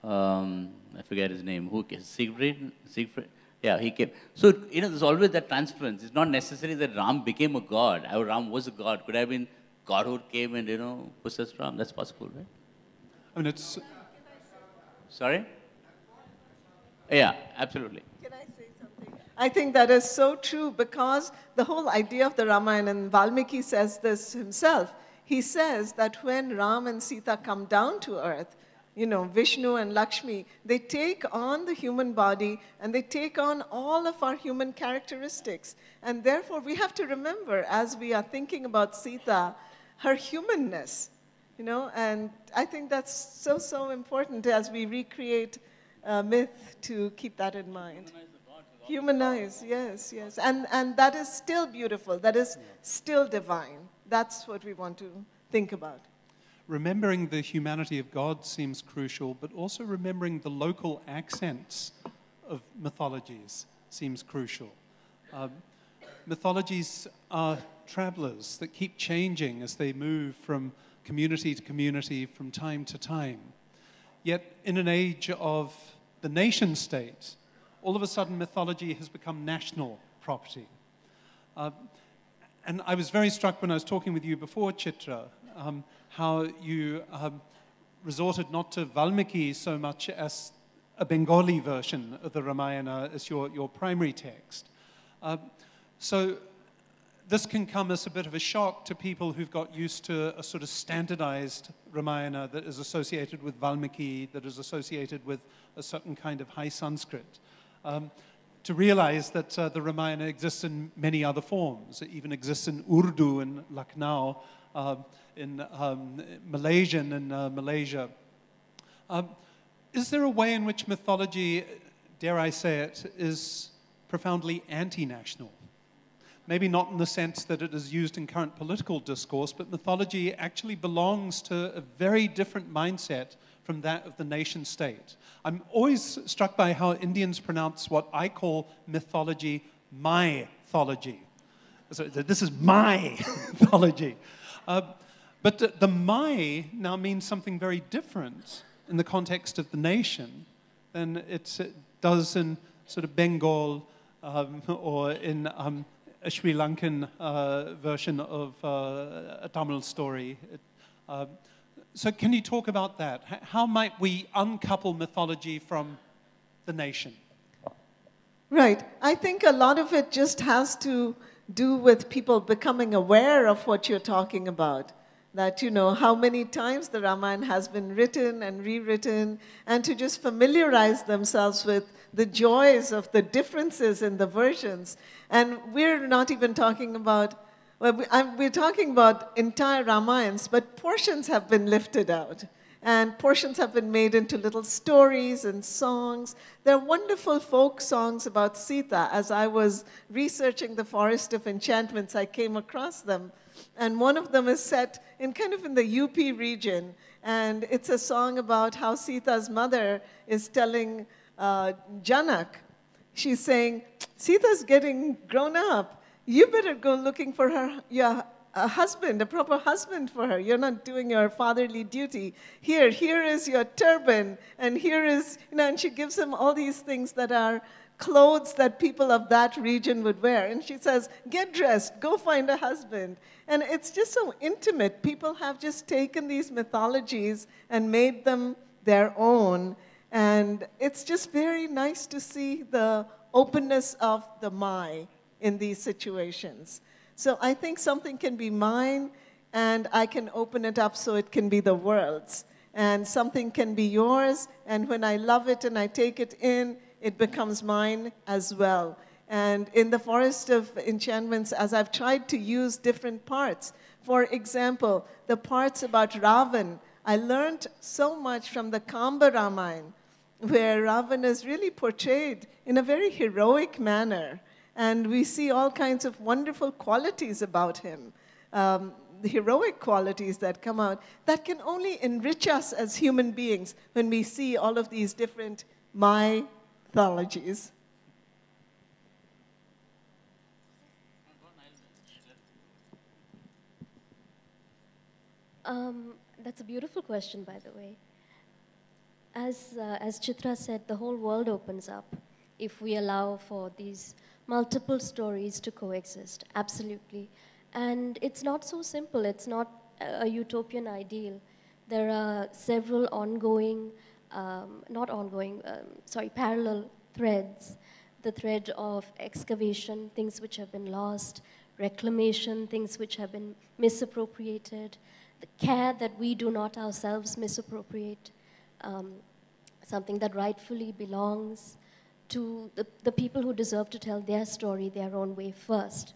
I forget his name. Who came? Siegfried? Yeah, he came. So, there's always that transference. It's not necessary that Ram became a god. Or Ram was a god. Could have been godhood came and, possessed Ram. That's possible, right? I mean, it's... Sorry? Yeah, absolutely. Can I say something? I think that is so true, because the whole idea of the Ramayana, and Valmiki says this himself, he says that when Ram and Sita come down to earth, Vishnu and Lakshmi, they take on the human body and they take on all of our human characteristics. And therefore, we have to remember, as we are thinking about Sita, her humanness, and I think that's so, so important as we recreate myth, to keep that in mind. Humanize, yes, yes. And that is still beautiful. That is still divine. That's what we want to think about. Remembering the humanity of God seems crucial, but also remembering the local accents of mythologies seems crucial. Mythologies are travelers that keep changing as they move from community to community, from time to time. Yet in an age of the nation state, all of a sudden mythology has become national property. And I was very struck when I was talking with you before, Chitra, how you resorted not to Valmiki so much as a Bengali version of the Ramayana as your primary text. So this can come as a bit of a shock to people who've got used to a sort of standardized Ramayana that is associated with Valmiki, that is associated with a certain kind of high Sanskrit. To realize that the Ramayana exists in many other forms. It even exists in Urdu in Lucknow, in Malaysian in Malaysia. Is there a way in which mythology, dare I say it, is profoundly anti-national? Maybe not in the sense that it is used in current political discourse, but mythology actually belongs to a very different mindset from that of the nation state. I'm always struck by how Indians pronounce what I call mythology, mythology. So this is my mythology. But the my now means something very different in the context of the nation than it does in sort of Bengal or in a Sri Lankan version of a Tamil story. So can you talk about that? How might we uncouple mythology from the nation? Right. I think a lot of it just has to do with people becoming aware of what you're talking about. That, you know, how many times the Ramayana has been written and rewritten, and to just familiarize themselves with the joys of the differences in the versions. And we're not even talking about, well, we're talking about entire Ramayans, but portions have been lifted out. And portions have been made into little stories and songs. There are wonderful folk songs about Sita. As I was researching the Forest of Enchantments, I came across them. And one of them is set in kind of in the UP region. And it's a song about how Sita's mother is telling Janak, she's saying, Sita's getting grown up. You better go looking for her, a husband, a proper husband for her. You're not doing your fatherly duty. Here is your turban, and here is, you know, and she gives him all these things that are clothes that people of that region would wear. And she says, get dressed, go find a husband. And it's just so intimate. People have just taken these mythologies and made them their own. And it's just very nice to see the openness of the my in these situations. So I think something can be mine, and I can open it up so it can be the world's. And something can be yours, and when I love it and I take it in, it becomes mine as well. And in the Forest of Enchantments, as I've tried to use different parts, for example, the parts about Ravan, I learned so much from the Kamba Ramayana, where Ravan is really portrayed in a very heroic manner. And we see all kinds of wonderful qualities about him, the heroic qualities that come out, that can only enrich us as human beings when we see all of these different mythologies. That's a beautiful question, by the way. As Chitra said, the whole world opens up if we allow for these multiple stories to coexist, absolutely. And it's not so simple. It's not a utopian ideal. There are several parallel threads. The thread of excavation, things which have been lost, reclamation, things which have been misappropriated, the care that we do not ourselves misappropriate, something that rightfully belongs to the people who deserve to tell their story their own way first,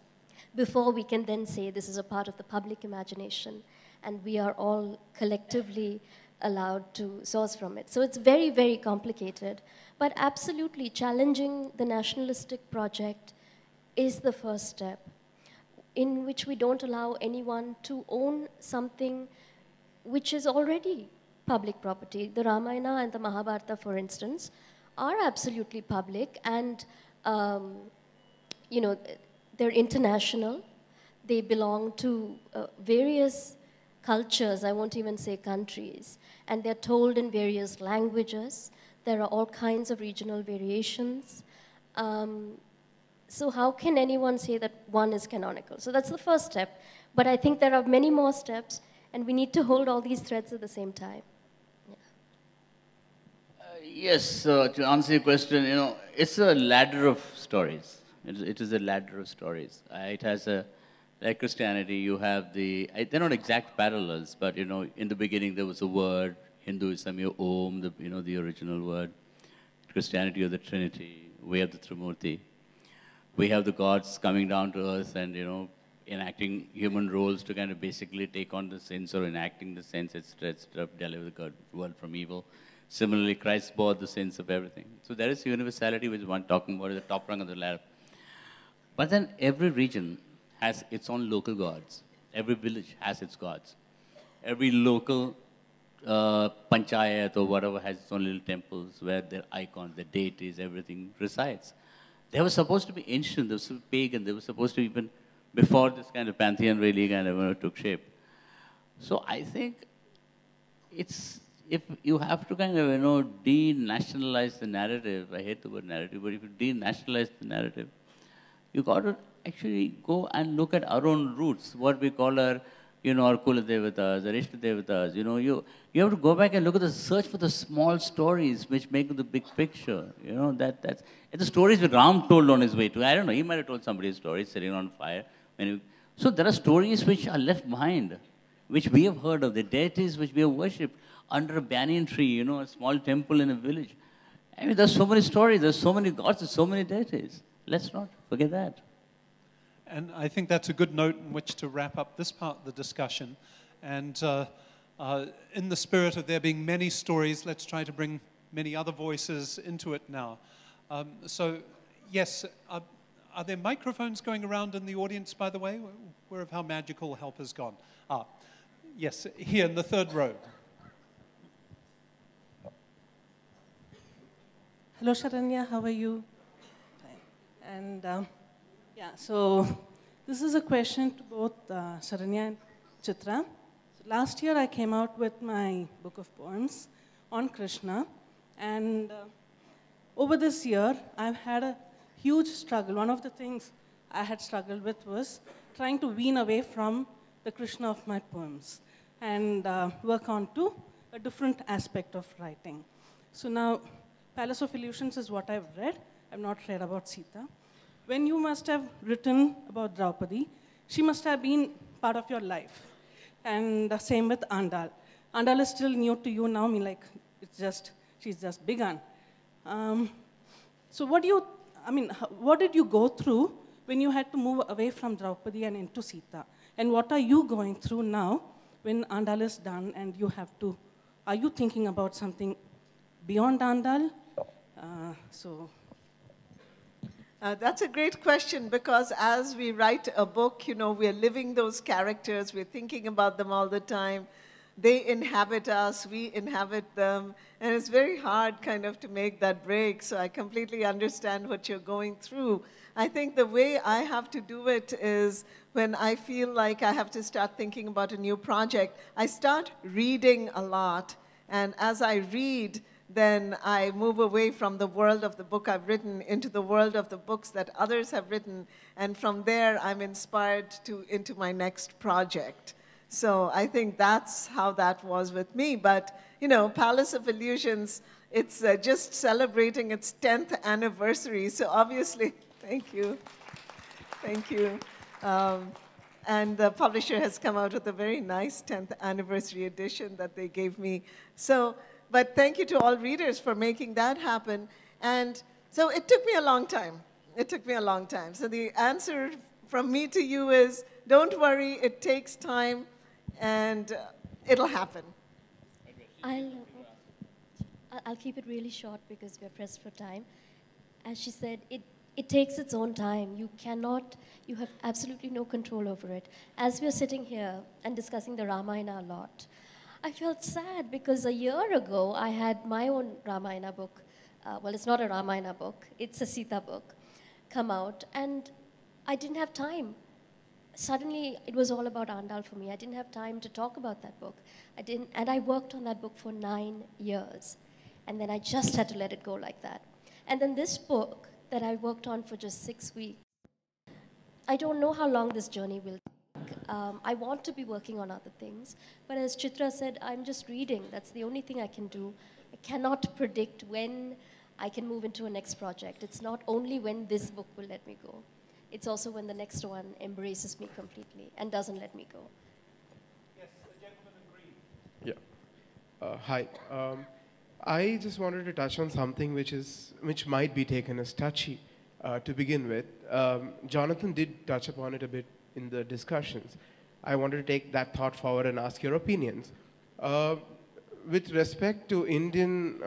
before we can then say this is a part of the public imagination and we are all collectively allowed to source from it. So it's very, very complicated, but absolutely challenging the nationalistic project is the first step, in which we don't allow anyone to own something which is already public property. The Ramayana and the Mahabharata, for instance, are absolutely public, and you know, they're international. They belong to various cultures, I won't even say countries, and they're told in various languages. There are all kinds of regional variations. So how can anyone say that one is canonical? So that's the first step. But I think there are many more steps, and we need to hold all these threads at the same time. Yes, to answer your question, you know, it's a ladder of stories. It is a ladder of stories. It has a like Christianity, you have they're not exact parallels, but you know, in the beginning there was a word. Hinduism, you Om, the original word. Christianity, you have the Trinity. We have the Trimurti. We have the gods coming down to earth and, you know, enacting human roles to kind of basically take on the sins or enacting the sins, etc., deliver the world from evil. Similarly, Christ bore the sins of everything. So there is universality, which one talking about is the top rung of the ladder. But then every region has its own local gods. Every village has its gods. Every local panchayat or whatever has its own little temples where their icons, their deities, everything resides. They were supposed to be ancient, they were supposed to be pagan, they were supposed to be even before this kind of pantheon really kind of took shape. So I think it's, if you have to kind of, you know, denationalize the narrative, I hate the word narrative, but if you denationalize the narrative, you got to actually go and look at our own roots, what we call our, you know, our Kula Devatas, our Ishta Devatas. You know, you have to go back and look at the search for the small stories which make the big picture. You know, that's the stories that Ram told on his way to. I don't know, he might have told somebody's story sitting on fire. So there are stories which are left behind, which we have heard of, the deities which we have worshipped under a banyan tree, you know, a small temple in a village. I mean, there's so many stories, there's so many gods, there's so many deities. Let's not forget that. And I think that's a good note in which to wrap up this part of the discussion. And in the spirit of there being many stories, let's try to bring many other voices into it now. So, yes, are there microphones going around in the audience, by the way? Where have our magical helpers gone? Yes, here in the third row. Hello, Sharanya, how are you? And yeah, so this is a question to both Sharanya and Chitra. So last year I came out with my book of poems on Krishna, and over this year I've had a huge struggle. One of the things I had struggled with was trying to wean away from the Krishna of my poems and work on to a different aspect of writing. So now, Palace of Illusions is what I've read. I've not read about Sita. When you must have written about Draupadi, she must have been part of your life. And the same with Andal. Andal is still new to you now. I mean, like, she's just begun. So what did you go through when you had to move away from Draupadi and into Sita? And what are you going through now when Andal is done and you have to, are you thinking about something beyond Andal? That's a great question, because as we write a book, you know, we're living those characters, we're thinking about them all the time. They inhabit us, we inhabit them, and it's very hard kind of to make that break, so I completely understand what you're going through. I think the way I have to do it is when I feel like I have to start thinking about a new project, I start reading a lot, and as I read, then I move away from the world of the book I've written into the world of the books that others have written, and from there I'm inspired into my next project. So I think that's how that was with me. But, you know, Palace of Illusions, it's just celebrating its 10th anniversary. So obviously, thank you. Thank you. And the publisher has come out with a very nice 10th anniversary edition that they gave me. So, but thank you to all readers for making that happen. And so it took me a long time. It took me a long time. So the answer from me to you is, don't worry, it takes time, and it'll happen. I'll keep it really short because we're pressed for time. As she said, it takes its own time. You have absolutely no control over it. As we're sitting here and discussing the Ramayana a lot, I felt sad because a year ago I had my own Ramayana book. Well, it's not a Ramayana book, it's a Sita book, come out, and I didn't have time. Suddenly, it was all about Andal for me. I didn't have time to talk about that book. And I worked on that book for 9 years. And then I just had to let it go like that. And then this book that I worked on for just 6 weeks, I don't know how long this journey will take. I want to be working on other things. But as Chitra said, I'm just reading. That's the only thing I can do. I cannot predict when I can move into a next project. It's not only when this book will let me go. it's also when the next one embraces me completely and doesn't let me go. Yes, the gentleman in green. Yeah. Hi. I just wanted to touch on something which might be taken as touchy to begin with. Jonathan did touch upon it a bit in the discussions. I wanted to take that thought forward and ask your opinions. With respect to Indian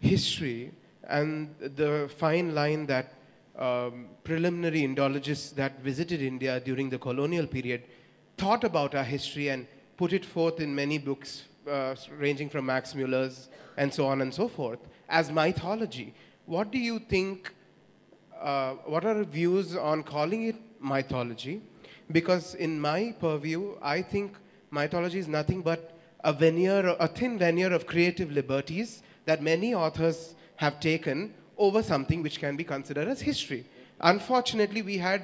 history and the fine line that preliminary Indologists that visited India during the colonial period thought about our history and put it forth in many books ranging from Max Muller's and so on and so forth as mythology. What do you think, what are your views on calling it mythology? Because in my purview, I think mythology is nothing but a thin veneer of creative liberties that many authors have taken over something which can be considered as history. Unfortunately, we had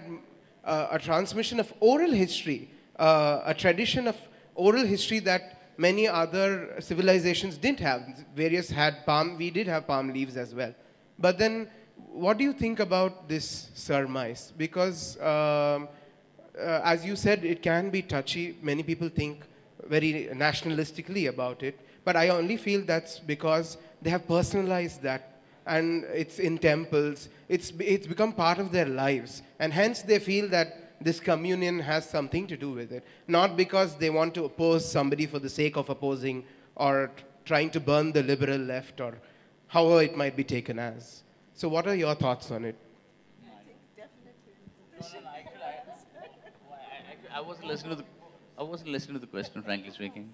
a transmission of oral history, a tradition of oral history that many other civilizations didn't have. Various had we did have palm leaves as well. But then, what do you think about this surmise? Because as you said, it can be touchy. Many people think very nationalistically about it. But I only feel that's because they have personalized that. And it's in temples. It's become part of their lives. And hence they feel that this communion has something to do with it. Not because they want to oppose somebody for the sake of opposing or trying to burn the liberal left or however it might be taken as. So what are your thoughts on it? I wasn't listening to the question, frankly speaking.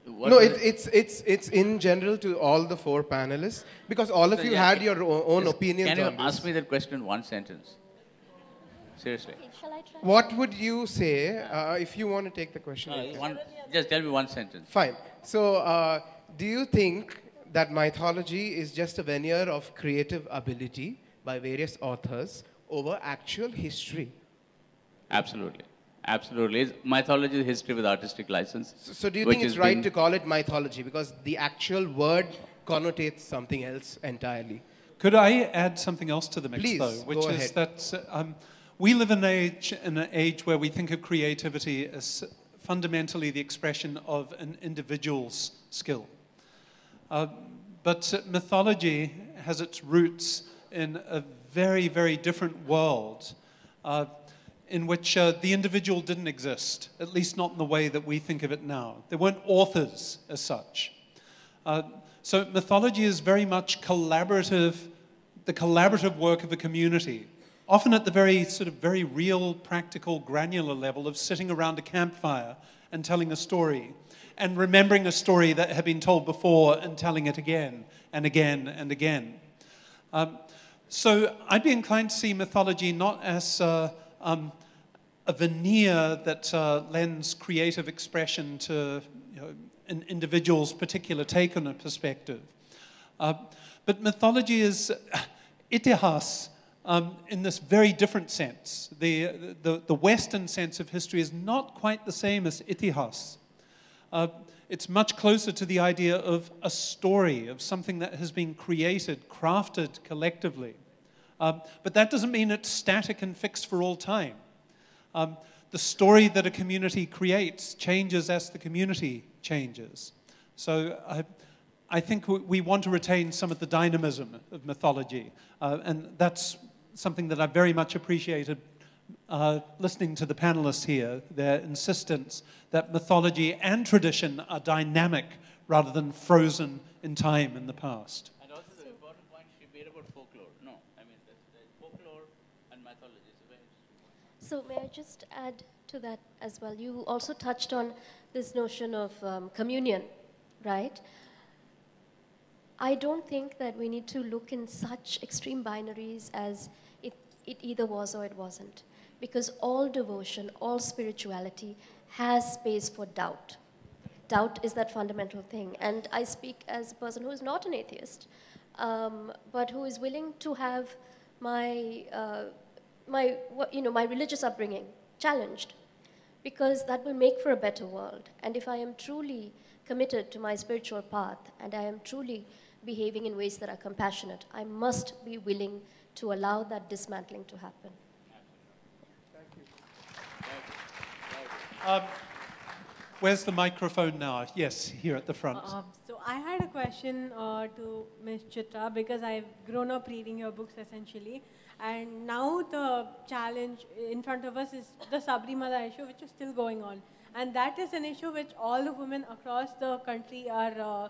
No, it's in general to all the four panelists because all of you had your own opinions on this. Can you ask me that question in one sentence? Seriously. Okay, shall I try? What would you say if you want to take the question? Just tell me one sentence. Fine. So do you think that mythology is just a veneer of creative ability by various authors over actual history? Absolutely. Absolutely. Mythology is history with artistic license. So do you think it's right to call it mythology? Because the actual word connotates something else entirely. Could I add something else to the mix, Please, though? Which go is ahead. that we live in an age where we think of creativity as fundamentally the expression of an individual's skill. But mythology has its roots in a very, very different world in which the individual didn't exist, at least not in the way that we think of it now. There weren't authors as such. So mythology is very much the collaborative work of a community, often at the very real, practical, granular level of sitting around a campfire and telling a story, and remembering a story that had been told before and telling it again and again and again. So I'd be inclined to see mythology not as a veneer that lends creative expression to an individual's particular take on a perspective. But mythology is itihas in this very different sense. The Western sense of history is not quite the same as itihas. It's much closer to the idea of a story, of something that has been created, crafted collectively. But that doesn't mean it's static and fixed for all time. The story that a community creates changes as the community changes. So I think we want to retain some of the dynamism of mythology. And that's something that I very much appreciated listening to the panelists here, their insistence that mythology and tradition are dynamic rather than frozen in time in the past. And also the important point she made about folklore. No, I mean, the folklore and mythology is a very interesting point. So may I just add to that as well? You also touched on this notion of communion, right? I don't think that we need to look in such extreme binaries as it either was or it wasn't. Because all devotion, all spirituality has space for doubt. Doubt is that fundamental thing. And I speak as a person who is not an atheist, but who is willing to have my religious upbringing challenged, because that will make for a better world. And if I am truly committed to my spiritual path, and I am truly behaving in ways that are compassionate, I must be willing to allow that dismantling to happen. Where's the microphone now? Yes, here at the front. So I had a question to Ms. Chitra, because I've grown up reading your books essentially. And now the challenge in front of us is the Sabrimala issue, which is still going on. And that is an issue which all the women across the country are,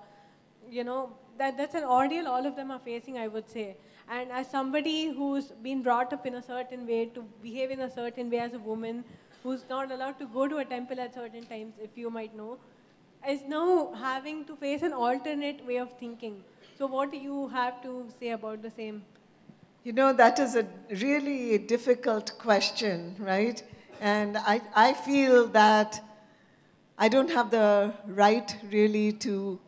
that's an ordeal all of them are facing, I would say. And as somebody who's been brought up in a certain way, to behave in a certain way as a woman, who's not allowed to go to a temple at certain times, if you might know, is now having to face an alternate way of thinking. So what do you have to say about the same? You know, that is a really difficult question, right? And I feel that I don't have the right really to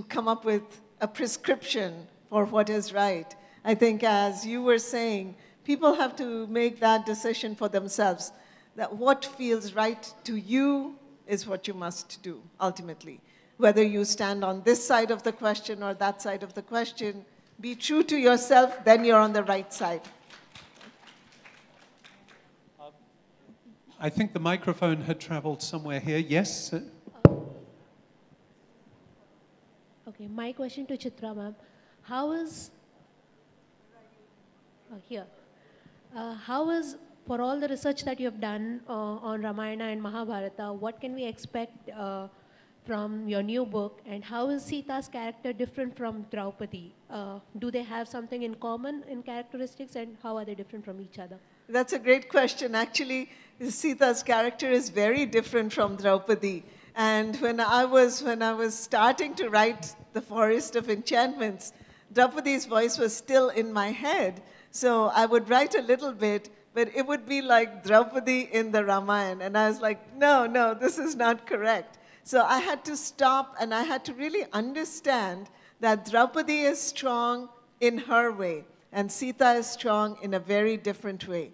come up with a prescription for what is right. I think, as you were saying, people have to make that decision for themselves, that what feels right to you is what you must do, ultimately. Whether you stand on this side of the question or that side of the question, be true to yourself, then you're on the right side. I think the microphone had traveled somewhere here. Yes? Okay, my question to Chitra, ma'am. How is, how is, for all the research that you have done on Ramayana and Mahabharata, what can we expect from your new book, and how is Sita's character different from Draupadi? Do they have something in common in characteristics, and how are they different from each other? That's a great question. Actually, Sita's character is very different from Draupadi. And when I was starting to write The Forest of Enchantments, Draupadi's voice was still in my head. So I would write a little bit, but it would be like Draupadi in the Ramayana. And I was like, no, this is not correct. So I had to stop, and I had to really understand that Draupadi is strong in her way, and Sita is strong in a very different way.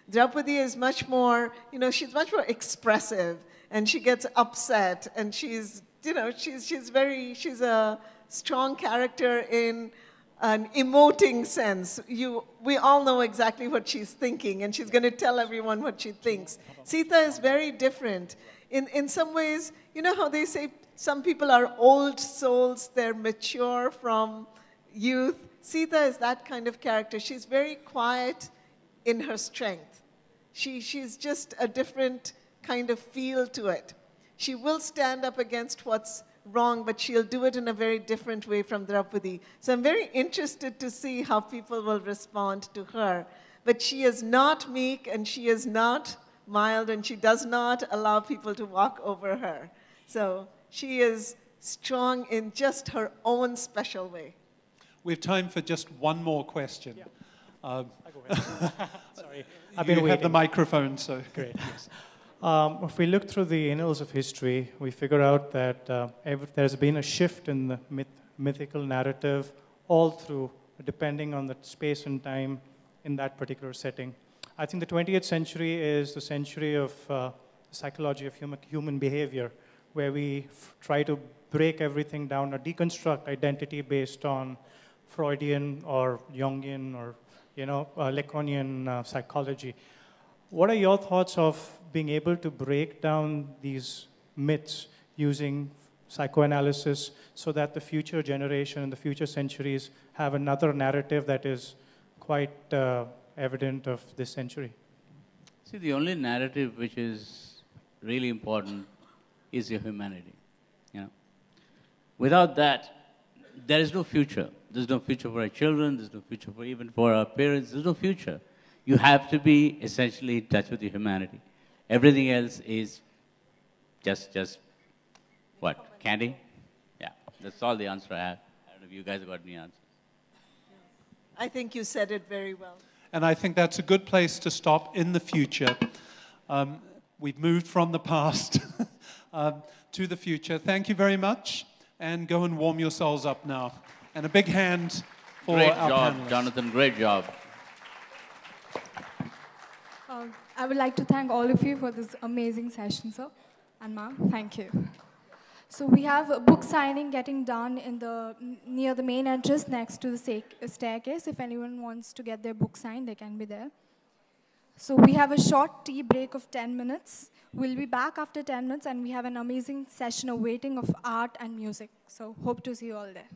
Draupadi is much more, she's much more expressive, and she gets upset, and she's a strong character in an emoting sense. We all know exactly what she's thinking, and she's going to tell everyone what she thinks. Sita is very different. In some ways, you know how they say some people are old souls, they're mature from youth? Sita is that kind of character. She's very quiet in her strength. She's just a different kind of feel to it. She will stand up against what's wrong, but she'll do it in a very different way from Draupadi. So I'm very interested to see how people will respond to her. But she is not meek, and she is not mild, and she does not allow people to walk over her. So she is strong in just her own special way. We have time for just one more question. Yeah. I'll go ahead. Sorry, I've you been waiting. have the microphone, so. Great, yes. If we look through the annals of history, we figure out that there's been a shift in the mythical narrative all through, depending on the space and time in that particular setting. I think the 20th century is the century of psychology of human behavior, where we try to break everything down or deconstruct identity based on Freudian or Jungian or Lacanian psychology. What are your thoughts of being able to break down these myths using psychoanalysis so that the future generation and the future centuries have another narrative that is quite evident of this century? See, the only narrative which is really important is your humanity. Without that, there is no future. There's no future for our children. There's no future even for our parents. There's no future. You have to be essentially in touch with your humanity. Everything else is just what? Candy? Yeah, that's all the answer I have. I don't know if you guys got any answers. I think you said it very well. And I think that's a good place to stop in the future. We've moved from the past to the future. Thank you very much, and go and warm yourselves up now. And a big hand for Great our job, panelists. Jonathan, great job. I would like to thank all of you for this amazing session, sir. And ma'am, thank you. So we have a book signing getting done near the main entrance next to the staircase. If anyone wants to get their book signed, they can be there. So we have a short tea break of 10 minutes. We'll be back after 10 minutes, and we have an amazing session awaiting of art and music. So hope to see you all there.